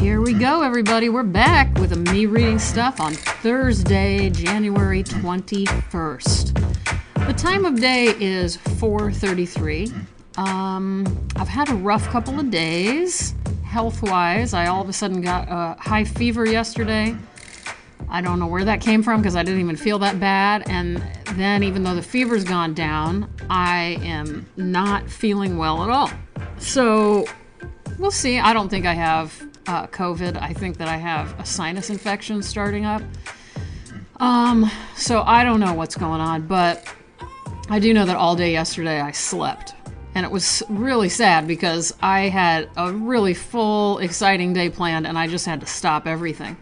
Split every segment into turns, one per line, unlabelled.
Here we go, everybody. We're back with a Me Reading Stuff on Thursday, January 21st. The time of day is 4:33. I've had a rough couple of days, health-wise. I all of a sudden got a high fever yesterday. I don't know where that came from because I didn't even feel that bad. And then even though the fever's gone down, I am not feeling well at all. So we'll see. I don't think I have COVID. I think that I have a sinus infection starting up. So I don't know what's going on, but I do know that all day yesterday I slept. And it was really sad because I had a really full, exciting day planned and I just had to stop everything.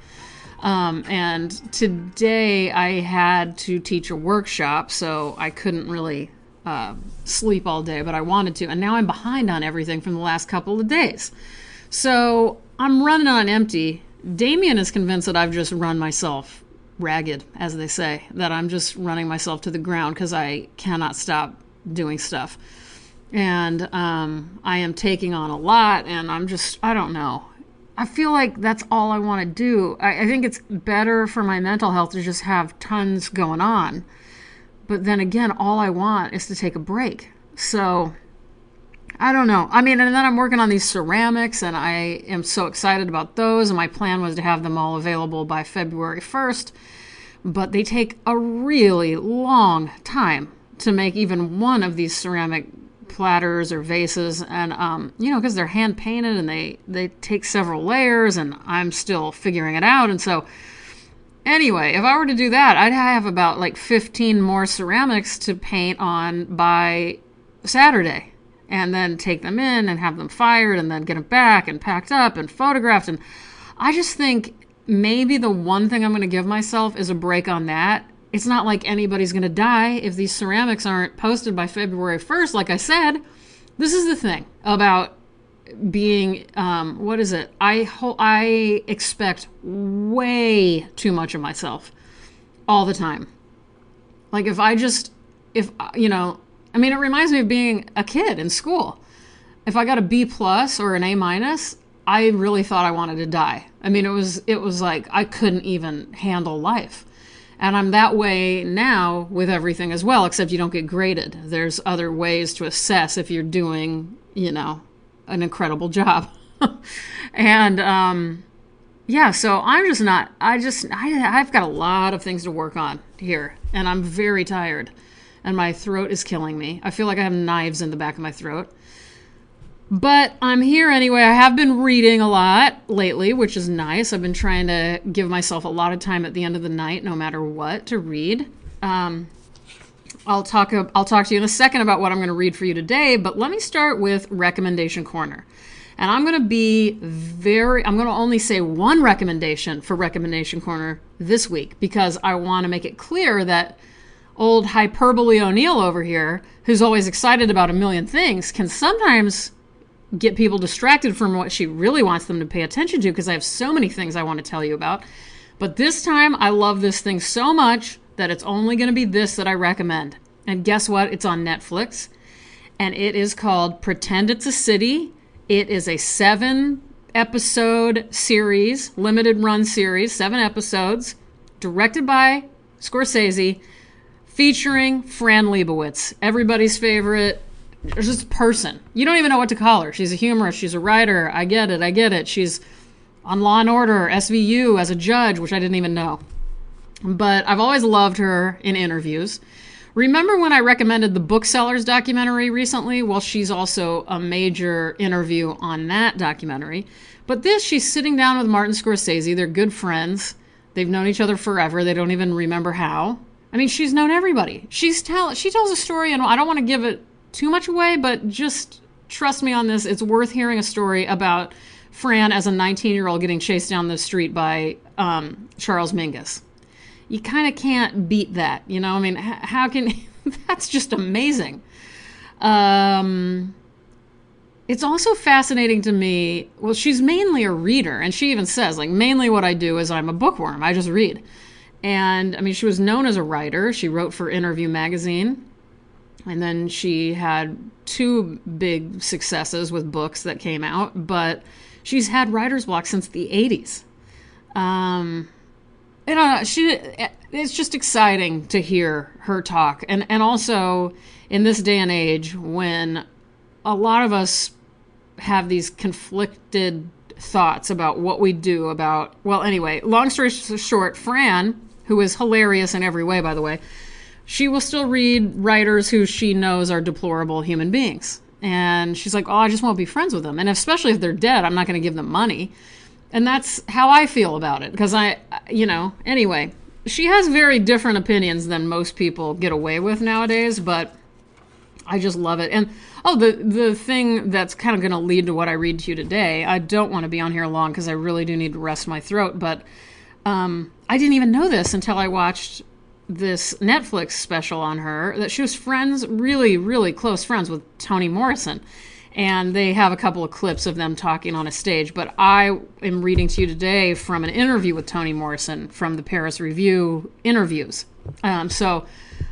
And today I had to teach a workshop, so I couldn't really sleep all day, but I wanted to. And now I'm behind on everything from the last couple of days. So I'm running on empty. Damien is convinced that I've just run myself ragged, as they say, that I'm just running myself to the ground because I cannot stop doing stuff. And I am taking on a lot, and I don't know. I feel like that's all I want to do. I think it's better for my mental health to just have tons going on. But then again, all I want is to take a break. So, I don't know. I mean, and then I'm working on these ceramics, and I am so excited about those. And my plan was to have them all available by February 1st. But they take a really long time to make even one of these ceramic platters or vases, and because they're hand painted and they take several layers, and I'm still figuring it out. And so anyway, if I were to do that, I'd have about like 15 more ceramics to paint on by Saturday, and then take them in and have them fired, and then get them back and packed up and photographed. And I just think maybe the one thing I'm going to give myself is a break on that. It's not like anybody's going to die if these ceramics aren't posted by February 1st. Like I said, this is the thing about being, I expect way too much of myself all the time. Like it reminds me of being a kid in school. If I got a B+ or an A-, I really thought I wanted to die. I mean, it was like I couldn't even handle life. And I'm that way now with everything as well, except you don't get graded. There's other ways to assess if you're doing, an incredible job. And, so I'm just not, I've got a lot of things to work on here, and I'm very tired, and my throat is killing me. I feel like I have knives in the back of my throat. But I'm here anyway. I have been reading a lot lately, which is nice. I've been trying to give myself a lot of time at the end of the night, no matter what, to read. I'll talk to you in a second about what I'm going to read for you today, but let me start with Recommendation Corner. And I'm going to only say one recommendation for Recommendation Corner this week, because I want to make it clear that old Hyperbole O'Neill over here, who's always excited about a million things, can sometimes get people distracted from what she really wants them to pay attention to, because I have so many things I want to tell you about. But this time, I love this thing so much that it's only going to be this that I recommend. And guess what? It's on Netflix. And it is called Pretend It's a City. It is a 7-episode series, limited run series, 7 episodes, directed by Scorsese, featuring Fran Lebowitz, everybody's favorite, just person. You don't even know what to call her. She's a humorist. She's a writer. I get it. She's on Law & Order, SVU, as a judge, which I didn't even know. But I've always loved her in interviews. Remember when I recommended the Booksellers documentary recently? Well, she's also a major interview on that documentary. But this, she's sitting down with Martin Scorsese. They're good friends. They've known each other forever. They don't even remember how. I mean, she's known everybody. She tells a story, and I don't want to give it too much away, but just trust me on this. It's worth hearing a story about Fran as a 19-year-old getting chased down the street by Charles Mingus. You kind of can't beat that, I mean, how can... That's just amazing. It's also fascinating to me. Well, she's mainly a reader, and she even says, mainly what I do is I'm a bookworm. I just read. And, I mean, she was known as a writer. She wrote for Interview magazine. And then she had 2 big successes with books that came out. But She's had writer's block since the 80s. You know, it's just exciting to hear her talk. And also in this day and age when a lot of us have these conflicted thoughts about what we do about, well, anyway, long story short, Fran, who is hilarious in every way, by the way, she will still read writers who she knows are deplorable human beings. And she's like, oh, I just won't be friends with them. And especially if they're dead, I'm not going to give them money. And that's how I feel about it. Because anyway, she has very different opinions than most people get away with nowadays, but I just love it. And the thing that's kind of going to lead to what I read to you today, I don't want to be on here long because I really do need to rest my throat, but I didn't even know this until I watched this Netflix special on her, that she was friends, really, really close friends with Toni Morrison. And they have a couple of clips of them talking on a stage. But I am reading to you today from an interview with Toni Morrison from the Paris Review interviews. So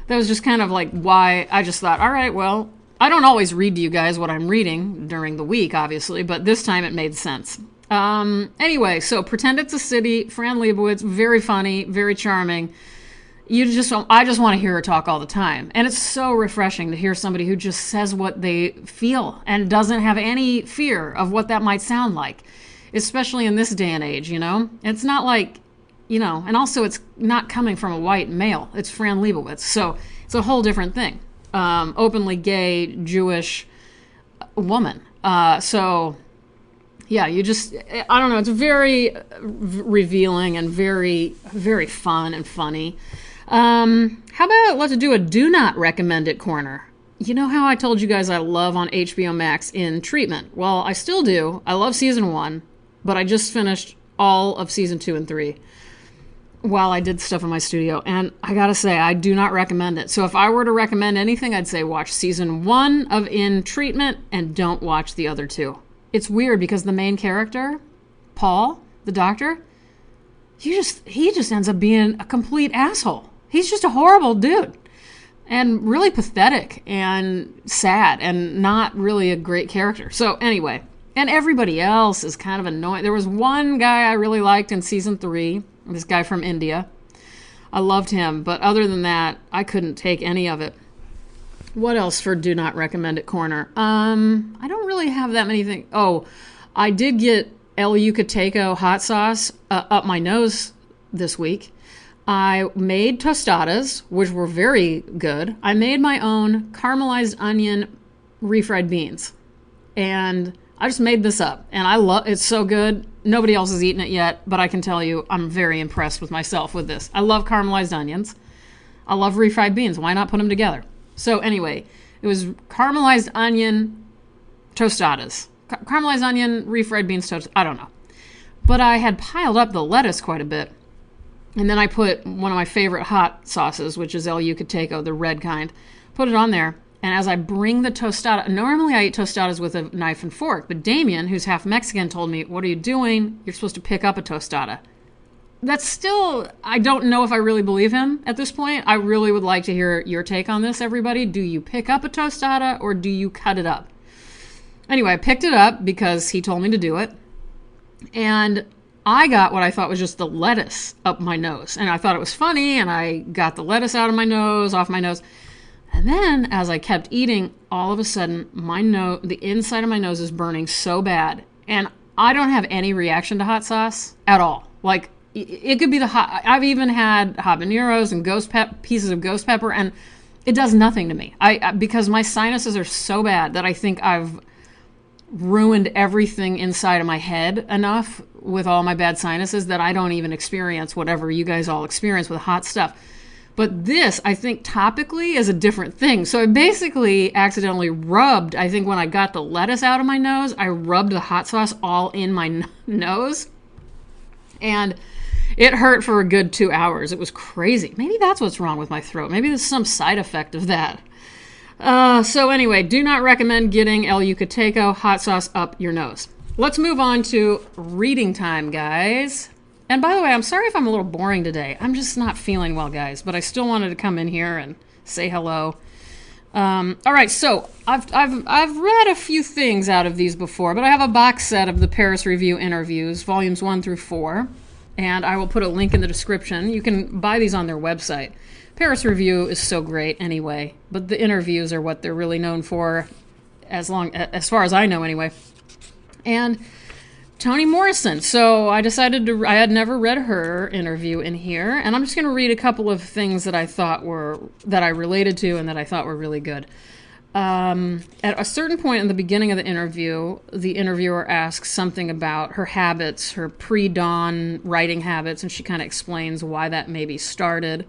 that was just kind of like why I just thought, all right, well, I don't always read to you guys what I'm reading during the week, obviously, but this time it made sense. Anyway, so Pretend It's a City, Fran Lebowitz, very funny, very charming. I just want to hear her talk all the time. And it's so refreshing to hear somebody who just says what they feel and doesn't have any fear of what that might sound like, especially in this day and age, you know? It's not like, and also it's not coming from a white male. It's Fran Lebowitz. So it's a whole different thing. Openly gay, Jewish woman. So yeah, I don't know, it's very revealing and very, very fun and funny. How about let's do a do not recommend it corner. You know how I told you guys I love on HBO Max In Treatment? Well, I still do. I love season 1, but I just finished all of season 2 and 3 while I did stuff in my studio. And I gotta say, I do not recommend it. So if I were to recommend anything, I'd say watch season 1 of In Treatment and don't watch the other 2. It's weird because the main character, Paul, the doctor, he just ends up being a complete asshole. He's just a horrible dude and really pathetic and sad and not really a great character. So anyway, and everybody else is kind of annoying. There was one guy I really liked in season 3, this guy from India. I loved him, but other than that, I couldn't take any of it. What else for do not recommend it corner? I don't really have that many things. Oh, I did get El Yucateco hot sauce up my nose this week. I made tostadas, which were very good. I made my own caramelized onion refried beans. And I just made this up. And I love it's so good. Nobody else has eaten it yet, but I can tell you I'm very impressed with myself with this. I love caramelized onions. I love refried beans. Why not put them together? So anyway, it was caramelized onion tostadas. Caramelized onion, refried beans, toast. I don't know. But I had piled up the lettuce quite a bit. And then I put one of my favorite hot sauces, which is El Yucateco, the red kind, put it on there. And as I bring the tostada, normally I eat tostadas with a knife and fork, but Damien, who's half Mexican, told me, what are you doing? You're supposed to pick up a tostada. That's still, I don't know if I really believe him at this point. I really would like to hear your take on this, everybody. Do you pick up a tostada or do you cut it up? Anyway, I picked it up because he told me to do it. And I got what I thought was just the lettuce up my nose. And I thought it was funny, and I got the lettuce out of my nose, off my nose. And then, as I kept eating, all of a sudden, the inside of my nose is burning so bad. And I don't have any reaction to hot sauce at all. Like, it could be I've even had habaneros and pieces of ghost pepper, and it does nothing to me. Because my sinuses are so bad that I think I've ruined everything inside of my head enough with all my bad sinuses that I don't even experience whatever you guys all experience with hot stuff. But this, I think, topically is a different thing. So I basically accidentally rubbed, I think when I got the lettuce out of my nose, I rubbed the hot sauce all in my nose. And it hurt for a good 2 hours. It was crazy. Maybe that's what's wrong with my throat. Maybe there's some side effect of that. So anyway, do not recommend getting El Yucateco hot sauce up your nose. Let's move on to reading time, guys. And by the way, I'm sorry if I'm a little boring today. I'm just not feeling well, guys. But I still wanted to come in here and say hello. All right, so I've read a few things out of these before, but I have a box set of the Paris Review interviews, volumes 1 through 4, and I will put a link in the description. You can buy these on their website. Paris Review is so great anyway, but the interviews are what they're really known for, as far as I know anyway. And Toni Morrison. So I decided I had never read her interview in here, and I'm just going to read a couple of things that I related to and that I thought were really good. At a certain point in the beginning of the interviewer asks something about her habits, her pre-dawn writing habits, and she kind of explains why that maybe started.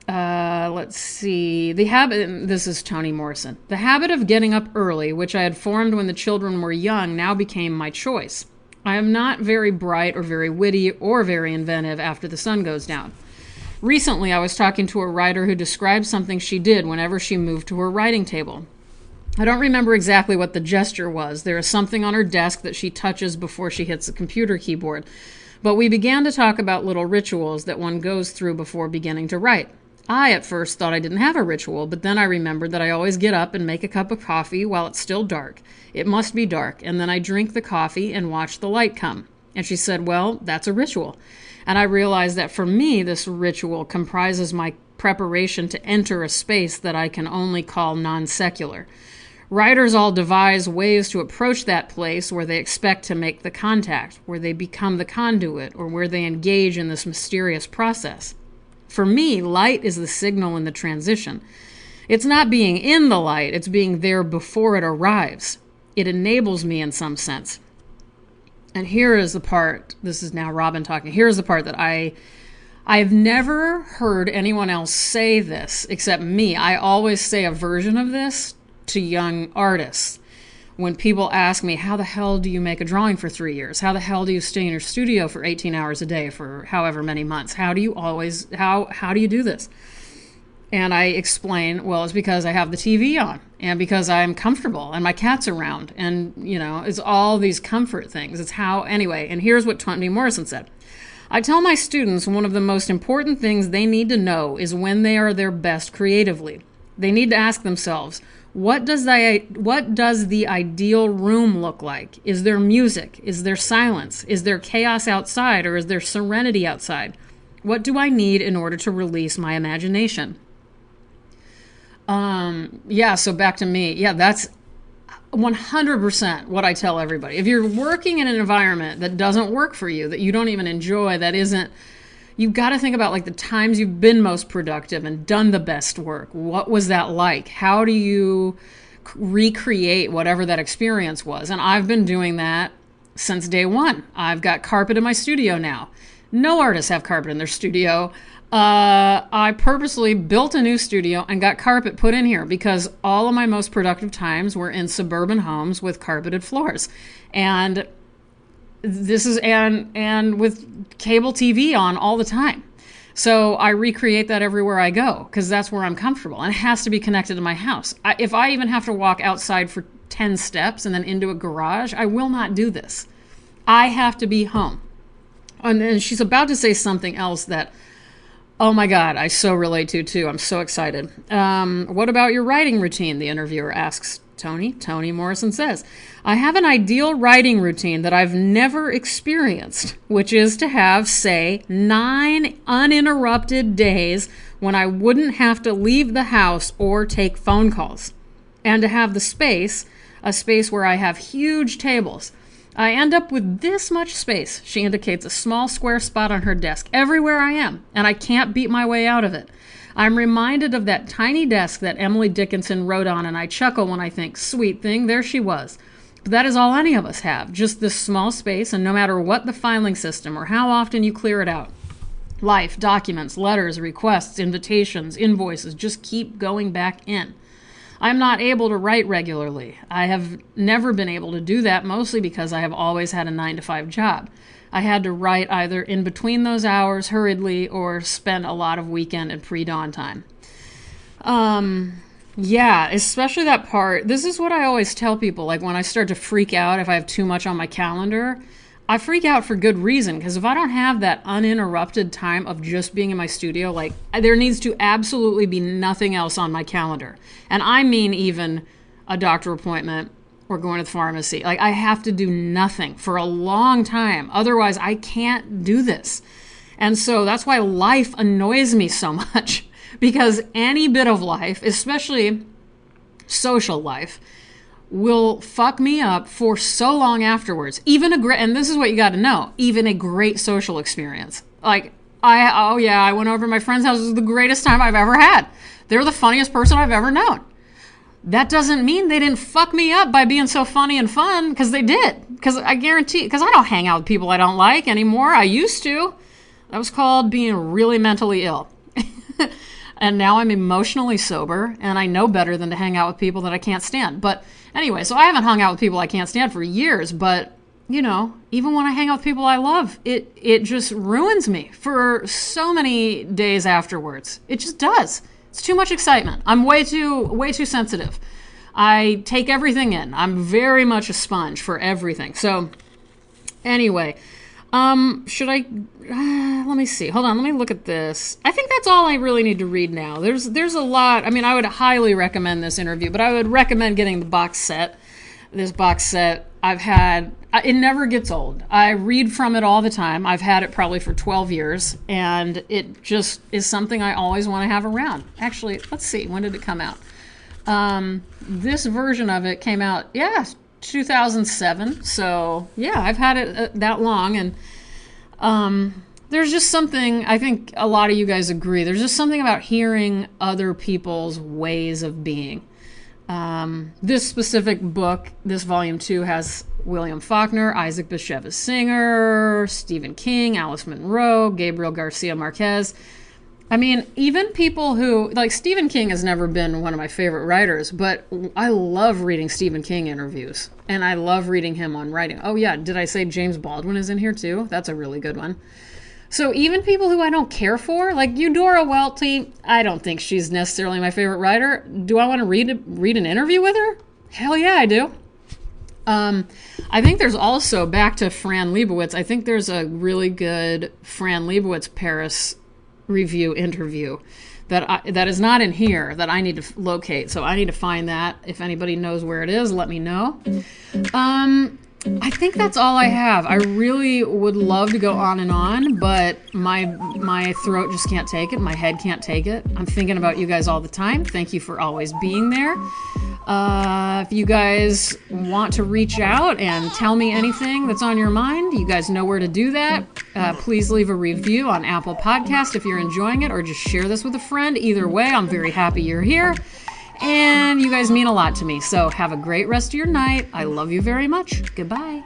Let's see. This is Toni Morrison. The habit of getting up early, which I had formed when the children were young, now became my choice. I am not very bright or very witty or very inventive after the sun goes down. Recently, I was talking to a writer who described something she did whenever she moved to her writing table. I don't remember exactly what the gesture was. There is something on her desk that she touches before she hits the computer keyboard. But we began to talk about little rituals that one goes through before beginning to write. I, at first, thought I didn't have a ritual, but then I remembered that I always get up and make a cup of coffee while it's still dark. It must be dark, and then I drink the coffee and watch the light come. And she said, well, that's a ritual. And I realized that for me, this ritual comprises my preparation to enter a space that I can only call non-secular. Writers all devise ways to approach that place where they expect to make the contact, where they become the conduit, or where they engage in this mysterious process. For me, light is the signal in the transition. It's not being in the light, it's being there before it arrives. It enables me in some sense. And here is the part, this is now Robin talking, here's the part that I've never heard anyone else say this except me. I always say a version of this to young artists. When people ask me, how the hell do you make a drawing for 3 years? How the hell do you stay in your studio for 18 hours a day for however many months? How do you do this? And I explain, well, it's because I have the TV on and because I'm comfortable and my cat's around. And, it's all these comfort things. It's how, anyway, and here's what Toni Morrison said. I tell my students one of the most important things they need to know is when they are their best creatively. They need to ask themselves, what does the ideal room look like? Is there music? Is there silence? Is there chaos outside, or is there serenity outside? What do I need in order to release my imagination? So back to me. Yeah, that's 100% what I tell everybody. If you're working in an environment that doesn't work for you, that you don't even enjoy, you've got to think about like the times you've been most productive and done the best work. What was that like? How do you recreate whatever that experience was? And I've been doing that since day one. I've got carpet in my studio now. No artists have carpet in their studio. I purposely built a new studio and got carpet put in here because all of my most productive times were in suburban homes with carpeted floors. And and with cable TV on all the time. So I recreate that everywhere I go because that's where I'm comfortable. And it has to be connected to my house. If I even have to walk outside for 10 steps and then into a garage, I will not do this. I have to be home. And then she's about to say something else that, oh my God, I so relate to too. I'm so excited. What about your writing routine? The interviewer asks Toni. Toni Morrison says, I have an ideal writing routine that I've never experienced, which is to have, say, 9 uninterrupted days when I wouldn't have to leave the house or take phone calls, and to have a space where I have huge tables. I end up with this much space. She indicates a small square spot on her desk everywhere I am, and I can't beat my way out of it. I'm reminded of that tiny desk that Emily Dickinson wrote on, and I chuckle when I think, sweet thing, there she was. But that is all any of us have, just this small space, and no matter what the filing system or how often you clear it out, life, documents, letters, requests, invitations, invoices, just keep going back in. I'm not able to write regularly. I have never been able to do that, mostly because I have always had a 9-to-5 job. I had to write either in between those hours hurriedly or spend a lot of weekend and pre-dawn time. Yeah, especially that part. This is what I always tell people, like when I start to freak out if I have too much on my calendar, I freak out for good reason, because if I don't have that uninterrupted time of just being in my studio, like, there needs to absolutely be nothing else on my calendar. And I mean even a doctor appointment or going to the pharmacy. Like, I have to do nothing for a long time. Otherwise, I can't do this. And so that's why life annoys me so much, because any bit of life, especially social life, will fuck me up for so long afterwards. And this is what you got to know, even a great social experience. Like, I went over to my friend's house. It was the greatest time I've ever had. They're the funniest person I've ever known. That doesn't mean they didn't fuck me up by being so funny and fun, because they did. Because I guarantee, because I don't hang out with people I don't like anymore. I used to. That was called being really mentally ill. And now I'm emotionally sober, and I know better than to hang out with people that I can't stand. But anyway, so I haven't hung out with people I can't stand for years, but, you know, even when I hang out with people I love, it just ruins me for so many days afterwards. It just does. It's too much excitement. I'm way too sensitive. I take everything in. I'm very much a sponge for everything. So anyway, should I, let me see. Hold on. Let me look at this. I think that's all I really need to read now. There's a lot. I mean, I would highly recommend this interview, but I would recommend getting the box set. This box set it never gets old. I read from it all the time. I've had it probably for 12 years, and it just is something I always want to have around. Actually, let's see. When did it come out? This version of it came out, 2007. So yeah, I've had it that long, and there's just something, I think a lot of you guys agree, there's just something about hearing other people's ways of being. This specific book, this volume 2, has William Faulkner, Isaac Bashevis Singer, Stephen King, Alice Munro, Gabriel Garcia Marquez. I mean, even people who, like, Stephen King has never been one of my favorite writers, but I love reading Stephen King interviews, and I love reading him on writing. Oh yeah, did I say James Baldwin is in here too? That's a really good one. So even people who I don't care for, like Eudora Welty, I don't think she's necessarily my favorite writer. Do I want to read an interview with her? Hell yeah, I do. I think there's also, back to Fran Lebowitz, I think there's a really good Fran Lebowitz Paris review interview that is not in here that I need to locate. So I need to find that. If anybody knows where it is, let me know. I think that's all I have. I really would love to go on and on, but my throat just can't take it. My head can't take it. I'm thinking about you guys all the time. Thank you for always being there. If you guys want to reach out and tell me anything that's on your mind, you guys know where to do that. Please leave a review on Apple Podcast if you're enjoying it, or just share this with a friend. Either way, I'm very happy you're here. And you guys mean a lot to me. So have a great rest of your night. I love you very much. Goodbye.